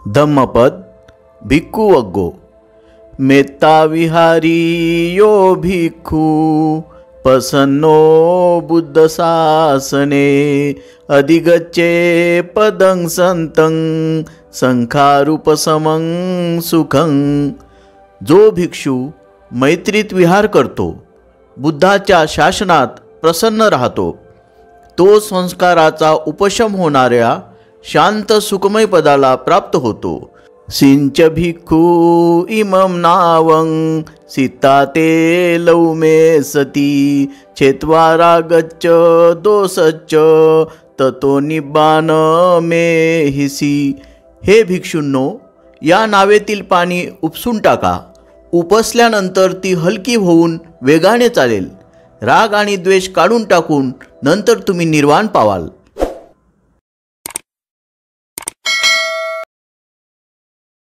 धम्मपद भिक्खू वग्गो। मेत्ता विहारी यो भिक्खू प्रसन्नो बुद्ध शासने अधिगच्छे पदं संतं संखारूपसमं सुखं। जो भिक्षू मैत्रीत विहार करतो, बुद्धाच्या शासनात प्रसन्न राहतो, तो संस्काराचा उपशम होणाऱ्या शांत सुखमय पदाला प्राप्त होतो। सिंच भिक्खू इमं नावं सीता ते लौमे सती चेत्वारागच्च दोसच्च ततो निब्बान मे हिसी। हे भिक्षूंनो, या नावेतील पाणी उपसून टाका, उपसल्यानंतर ती हलकी होऊन वेगाने चालेल। राग आणि द्वेष काढून टाकून नंतर तुम्ही निर्वाण पावाल।